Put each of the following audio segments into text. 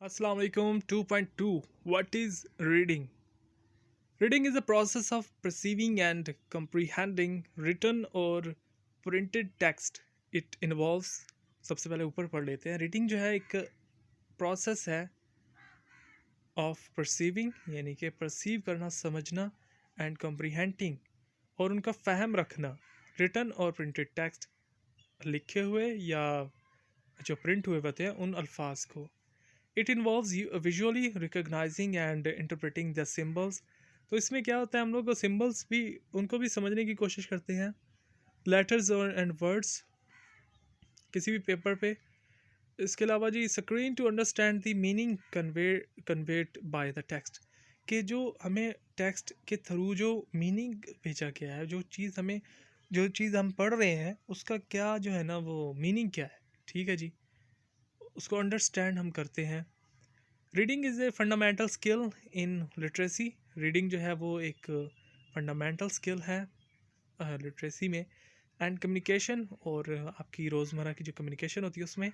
Assalamu alaikum 2.2. What is reading? Reading is the process of perceiving and comprehending written or printed text. It involves सबसे पहले ऊपर पढ़ लेते हैं. Reading जो है एक प्रोसेस है ऑफ परसीविंग यानी कि परसीव करना, समझना एंड कम्प्रीहेंडिंग और उनका फ़हम रखना रिटन और प्रिंटेड टेक्स्ट, लिखे हुए या जो प्रिंट हुए होते हैं उन अल्फाज को. It involves visually recognising and interpreting the symbols. तो इसमें क्या होता है, हम लोग सिम्बल्स भी उनको भी समझने की कोशिश करते हैं, लेटर्स और एंड वर्ड्स किसी भी पेपर पे. इसके अलावा जी screen to understand the meaning conveyed by the text, कि जो हमें टेक्स्ट के थ्रू जो मीनिंग भेजा गया है, जो चीज़ हम पढ़ रहे हैं उसका क्या जो है ना वो मीनिंग क्या है, ठीक है जी, उसको अंडरस्टैंड हम करते हैं. Reading is a fundamental skill in literacy. Reading जो है वो एक फंडामेंटल स्किल है लिटरेसी में एंड कम्युनिकेशन, और आपकी रोज़मर्रा की जो कम्युनिकेशन होती है उसमें.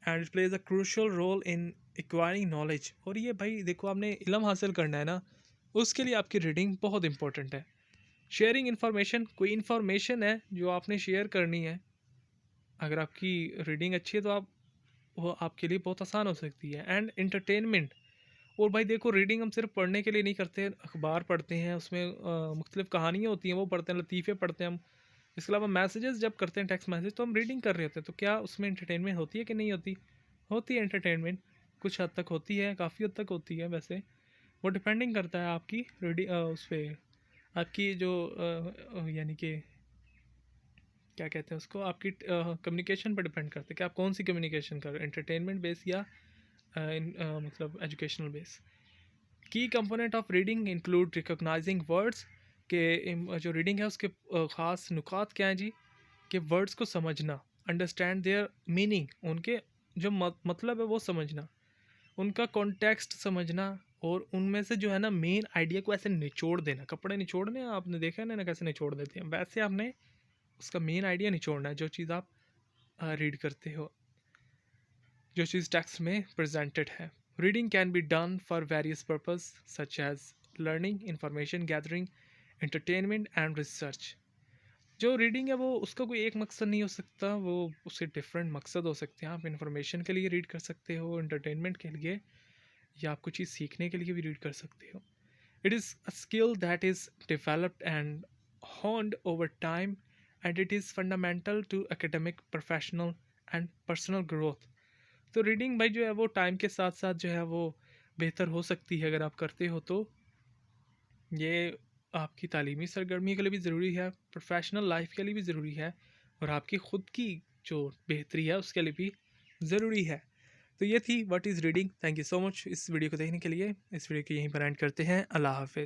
And it plays a crucial role in acquiring knowledge. और ये भाई देखो, आपने इल्म हासिल करना है ना, उसके लिए आपकी रीडिंग बहुत इंपॉर्टेंट है. शेयरिंग इन्फॉर्मेशन, कोई इन्फॉर्मेशन है जो आपने शेयर करनी है, अगर आपकी रीडिंग अच्छी है तो वो आपके लिए बहुत आसान हो सकती है. एंड इंटरटेनमेंट, और भाई देखो रीडिंग हम सिर्फ पढ़ने के लिए नहीं करते हैं, अखबार पढ़ते हैं, उसमें मुख्तलिफ कहानियाँ होती हैं वो पढ़ते हैं, लतीफ़े पढ़ते हैं हम. इसके अलावा मैसेजेस जब करते हैं, टेक्स्ट मैसेज, तो हम रीडिंग कर रहे होते हैं. तो क्या उसमें इंटरटेनमेंट होती है कि नहीं होती? होती है एंटरटेनमेंट, कुछ हद तक होती है, काफ़ी हद तक होती है. वैसे वो डिपेंडिंग करता है आपकी रीडिंग उस पर, आपकी जो यानी कि क्या कहते हैं उसको, आपकी कम्युनिकेशन पर डिपेंड करता है कि आप कौन सी कम्युनिकेशन कर रहे हैं, एंटरटेनमेंट बेस या मतलब एजुकेशनल बेस. की component of reading include recognising words, के जो रीडिंग है उसके ख़ास नुकात क्या हैं जी, कि वर्ड्स को समझना, अंडरस्टैंड देयर मीनिंग, उनके जो मतलब है वो समझना, उनका कॉन्टेक्स्ट समझना, और उनमें से जो है ना मेन आइडिया को ऐसे निचोड़ देना. कपड़े निचोड़ने आपने देखा है ना कैसे निचोड़ देते हैं, वैसे आपने उसका मेन आइडिया निचोड़ना है, जो चीज़ आप रीड करते हो, जो चीज़ टेक्स्ट में प्रेजेंटेड है. Reading can be done for various purpose such as learning, information gathering, entertainment and research. जो रीडिंग है वो उसका कोई एक मकसद नहीं हो सकता, वो उसके डिफरेंट मकसद हो सकते हैं. आप इंफॉर्मेशन के लिए रीड कर सकते हो, एंटरटेनमेंट के लिए, या आप कुछ चीज़ सीखने के लिए भी रीड कर सकते हो. It is a skill that is developed and honed over time, and it is fundamental to academic, professional and personal growth. तो रीडिंग भाई जो है वो टाइम के साथ साथ जो है वो बेहतर हो सकती है अगर आप करते हो तो. ये आपकी तालीमी सरगर्मी के लिए भी ज़रूरी है, प्रोफेशनल लाइफ के लिए भी ज़रूरी है, और आपकी ख़ुद की जो बेहतरी है उसके लिए भी ज़रूरी है. तो ये थी what is reading. Thank you so much इस वीडियो को देखने के लिए. इस वीडियो को यहीं पर एंड करते हैं. अल्लाह हाफ़िज़.